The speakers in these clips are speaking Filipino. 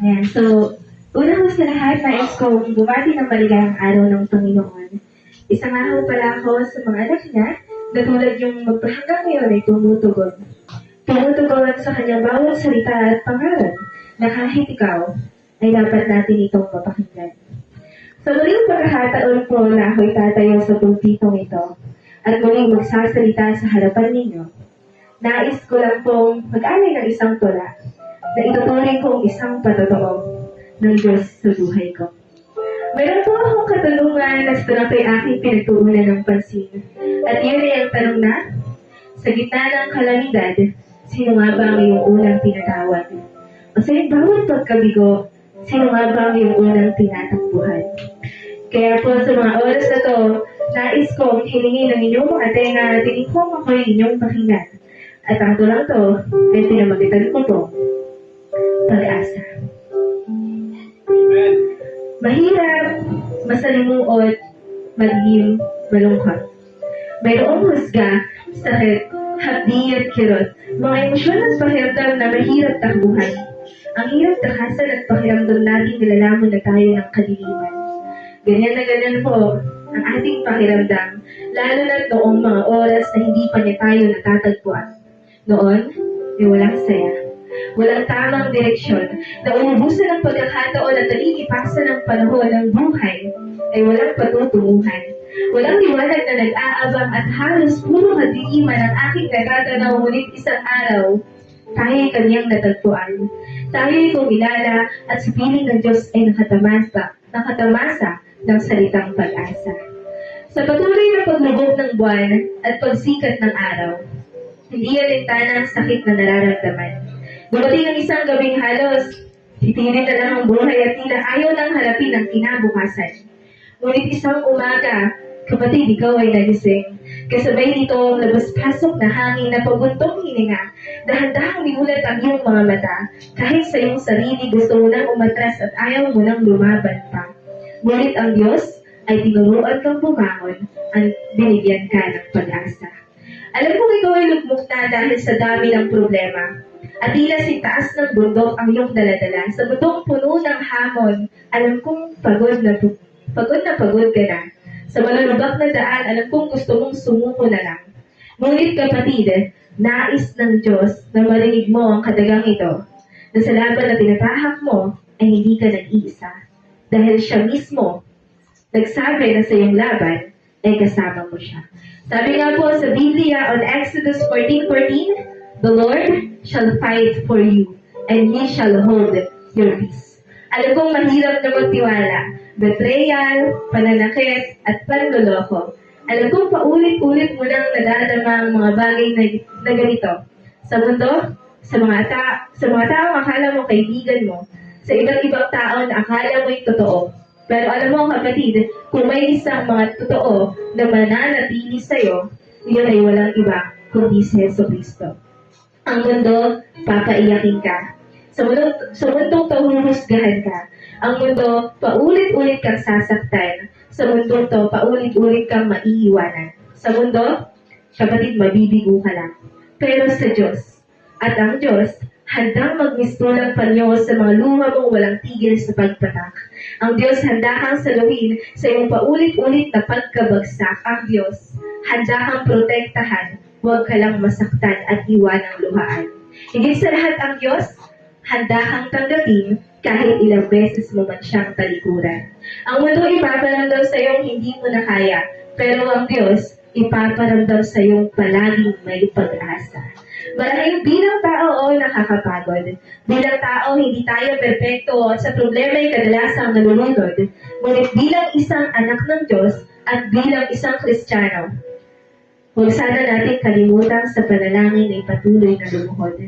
Ayan, so, una ko sa lahat, nais kong bumati ng maligayang araw ng Panginoon. Isang araw pala ako sa mga anak niya na tulad yung magpahanggang ngayon ay tumutugon. Tumutugon sa kanyang bawat salita at pangalan na kahit ikaw ay dapat natin itong mapakinggan. Sa muling pagkakataon po na ako'y tatayo sa pulpitong ito at muling magsasalita sa harapan ninyo, nais ko lang pong mag-alay ng isang tula na ituturing kong isang patotoo ng Diyos sa buhay ko. Meron po akong katulungan na sa ako'y aking pinagtuunan ng pansin. At yun ay ang tanong na, sa gitna ng kalamidad, sino nga ba ang iyong unang tinatawag? O sa iyong bawat pagkabigo, sino nga ba ang iyong unang tinatakbuhan? Kaya po sa mga oras na to, nais kong hilingin ng inyong mga tenga at tinikong ako'y inyong pakinggan. At ang tulang to ay pinamagitan ko po, pag-asa. Amen. Mahirap, masalimuot, maging malungkot. Mayroong husga, sakit, hapdi at kirot, mga emosyon at pakiramdam na mahirap takbuhan. Ang hirap takasan at pakiramdam natin nilalaman na tayo ng kadiliman. Ganyan na ganyan po ang ating pakiramdam, lalo na noong mga oras na hindi pa niya tayo natatagpuan. Noon, ay walang saya. Walang tamang direksyon, na umubusan ng pagkakataon at nalilipasan ng panahon ng buhay, ay walang patutunguhan. Walang liwanag na nag-aabang at halos puro kadiliman ang aking natatanaw, ngunit isang araw, tayo'y kanyang natagpuan. Tayo'y kumilala at sa piling ng Diyos ay nakatamasa ng salitang pag-asa. Sa patuloy na paglubog ng buwan at pagsikat ng araw, hindi alintana ang sakit na nararamdaman. Dumating ang isang gabing halos, titigilin na lang ang buhay at tila ayaw nang harapin ang kinabukasan. Ngunit isang umaga, kapatid, ikaw ay nagising. Kasabay nito ang labas-pasok na hangin na pabuntong hininga, dahan-dahang niulat ang iyong mga mata, kahit sa iyong sarili gusto mo nang umatras at ayaw mo nang lumaban pa. Ngunit ang Diyos ay tinuruan kang bumangon at binigyan ka ng pag-asa. Alam kong ikaw ay lugmok na dahil sa dami ng problema. At tila sintaas ng bundok ang iyong daladala. Sa mundong puno ng hamon, alam kong pagod na pagod ka na. Sa malulubak na daan, alam kong gusto mong sumuko na lang. Ngunit kapatid, nais ng Diyos na marinig mo ang kadagang ito, na sa laban na tinatahak mo, ay hindi ka nag-iisa. Dahil siya mismo, nagsabi na sa iyong laban, ay kasama mo siya. Sabi nga po sa Biblia on Exodus 14:14, the Lord shall fight for you, and He shall hold your peace. Alam kong mahirap na magtiwala, betrayal, pananakit, at panloloko. Alam kong paulit-ulit mo nang nadadama ang mga bagay na ganito. Sa mundo, sa mga taong akala mo kaibigan mo, sa iba't ibang tao na akala mo'y totoo. Pero alam mo kapatid, kung may isang mga totoo na mananatili sa'yo, iyon ay walang iba kundi si Jesucristo. Ang mundo, papaiyakin ka. Sa mundong pahuhusgahan ka. Ang mundo, paulit-ulit kang sasaktan. Sa mundong to, paulit-ulit kang maiiwanan. Sa mundo, kapatid, mabibigo ka lang. Pero sa Diyos, at ang Diyos, handang magmistulang panyo sa mga luha mong walang tigil sa pagpatak. Ang Diyos handa kang saluhin sa iyong paulit-ulit na pagkabagsak. Ang Diyos, handa kang protektahan. Huwag ka lang masaktan at iwanang luhaan. Higit sa lahat ang Diyos, handa kang tanggapin kahit ilang beses mo man siyang talikuran. Ang mundo ipaparamdam sa iyong hindi mo na kaya, pero ang Diyos ipaparamdam sa iyong palaging may pag-asa. Marahil bilang tao o nakakapagod. Bilang tao, hindi tayo perpekto at sa problema ay kadalasang nalulunod. Ngunit bilang isang anak ng Diyos at bilang isang Kristiyano, huwag sana natin kalimutan sa panalangin ay patuloy na lumuhod.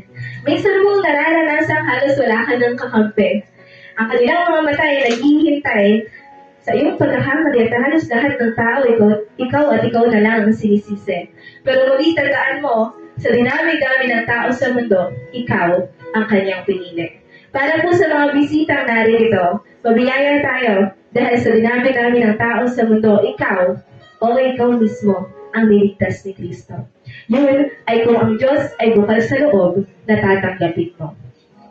Minsan mong nararanasang halos wala ka ng kakampi. Ang kanilang mga mata ay naghihintay sa iyong pagkakamali at halos lahat ng tao, ikaw at ikaw na lang ang sinisisi. Pero muli tandaan mo, sa dinami-dami ng tao sa mundo, ikaw ang kanyang pinili. Para po sa mga bisitang naririto, mabiyaya tayo dahil sa dinami-dami ng tao sa mundo, ikaw mismo ang niligtas ni Kristo. Yun ay kung ang Diyos ay bukal sa loob na tatanggapin mo.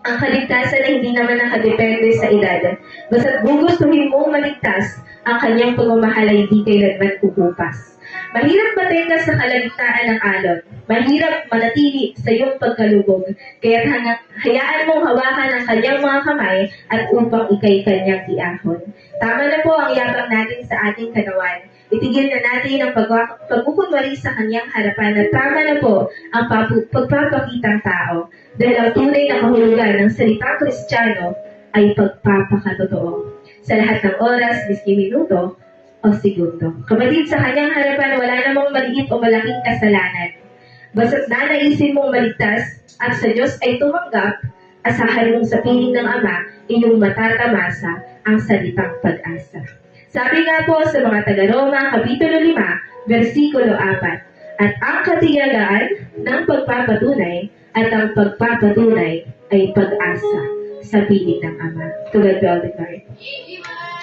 Ang kaligtasan ay hindi naman nakadepende sa edad. Basta't gugustuhin mong maligtas, ang kanyang pagmamahal ay di kailanman pupupas. Mahirap matenga sa kalagitnaan ng alon. Mahirap manatili sa iyong pagkalubog. Kaya't hayaan mong hawakan ang kanyang mga kamay at upang ikay kanyang iahon. Tama na po ang yabang natin sa ating kanawan. Itigil na natin ang pagkukunwari sa kanyang harapan at tama na po ang pagpapakitang tao. Dahil ang tunay na kahulugan ng salitang Kristiyano ay pagpapakatotoo. Sa lahat ng oras, miski minuto, o segundo. Kapatid, sa kanyang harapan, wala namang maliit o malaking kasalanan. Basta't nanaisin mong maligtas at sa Diyos ay tumanggap, asahan mong sa piling ng Ama, iyong matatamasa ang salitang pag-asa. Sabi nga po sa mga taga-Roma, Kapitulo 5, versikulo 4, at ang katiyagaan ng pagpapatunay at ang pagpapatunay ay pag-asa sa piling ng Ama. To God be all the glory.